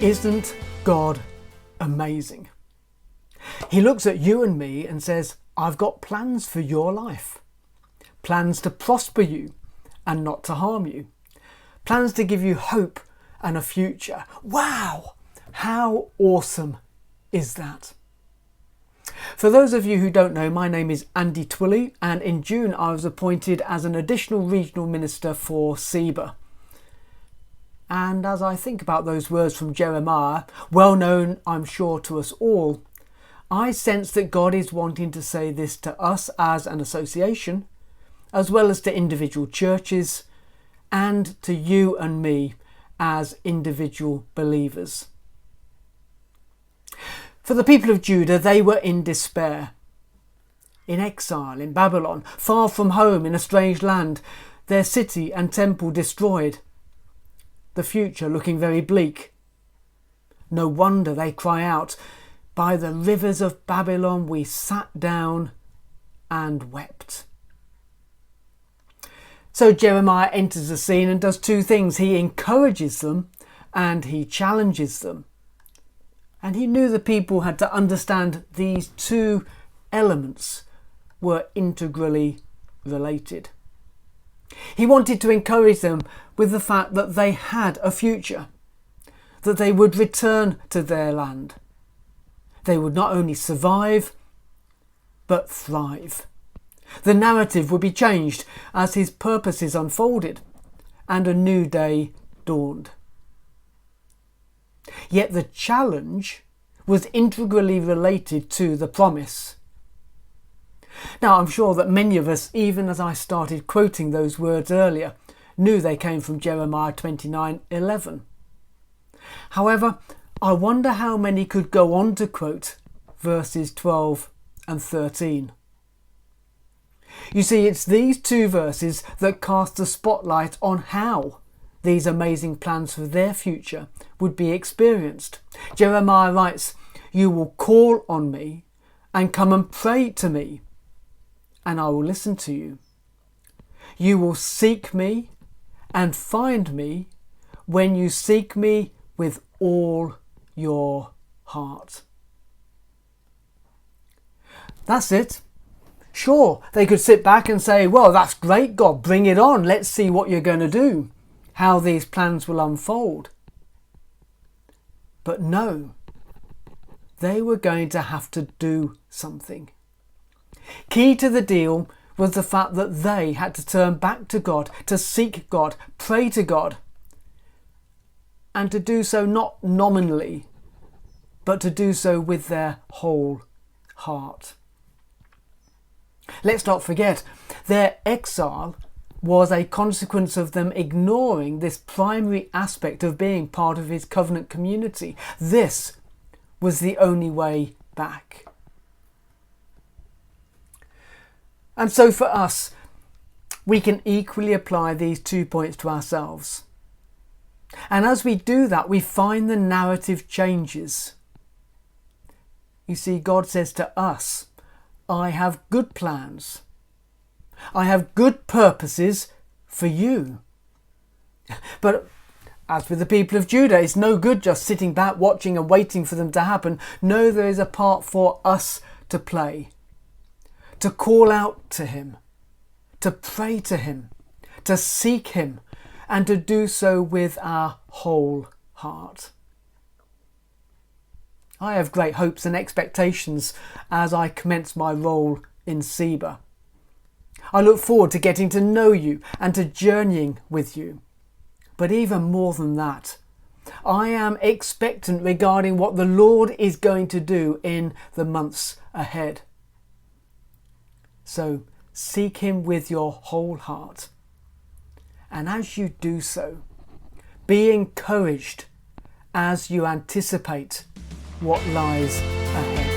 Isn't God amazing? He looks at you and me and says, I've got plans for your life. Plans to prosper you and not to harm you. Plans to give you hope and a future. Wow! How awesome is that? For those of you who don't know, my name is Andy Twilley, and in June I was appointed as an additional regional minister for SEBA. And as I think about those words from Jeremiah, well known I'm sure to us all, I sense that God is wanting to say this to us as an association, as well as to individual churches, and to you and me as individual believers. For the people of Judah, they were in despair, in exile in Babylon, far from home in a strange land, their city and temple destroyed, the future looking very bleak. No wonder they cry out, "By the rivers of Babylon we sat down and wept." So Jeremiah enters the scene and does two things. He encourages them and he challenges them. And he knew the people had to understand these two elements were integrally related. He wanted to encourage them with the fact that they had a future, that they would return to their land. They would not only survive, but thrive. The narrative would be changed as his purposes unfolded and a new day dawned. Yet the challenge was integrally related to the promise. Now, I'm sure that many of us, even as I started quoting those words earlier, knew they came from Jeremiah 29:11. However, I wonder how many could go on to quote verses 12 and 13. You see, it's these two verses that cast the spotlight on how these amazing plans for their future would be experienced. Jeremiah writes, "You will call on me and come and pray to me, and I will listen to you. You will seek me and find me when you seek me with all your heart." That's it. Sure, they could sit back and say, well, that's great, God, bring it on. Let's see what you're going to do, how these plans will unfold. But no, they were going to have to do something. Key to the deal was the fact that they had to turn back to God, to seek God, pray to God, and to do so not nominally, but to do so with their whole heart. Let's not forget, their exile was a consequence of them ignoring this primary aspect of being part of his covenant community. This was the only way back. And so for us, we can equally apply these 2 points to ourselves. And as we do that, we find the narrative changes. You see, God says to us, I have good plans. I have good purposes for you. But as with the people of Judah, it's no good just sitting back, watching and waiting for them to happen. No, there is a part for us to play, to call out to him, to pray to him, to seek him, and to do so with our whole heart. I have great hopes and expectations as I commence my role in SEBA. I look forward to getting to know you and to journeying with you. But even more than that, I am expectant regarding what the Lord is going to do in the months ahead. So seek him with your whole heart. And as you do so, be encouraged as you anticipate what lies ahead.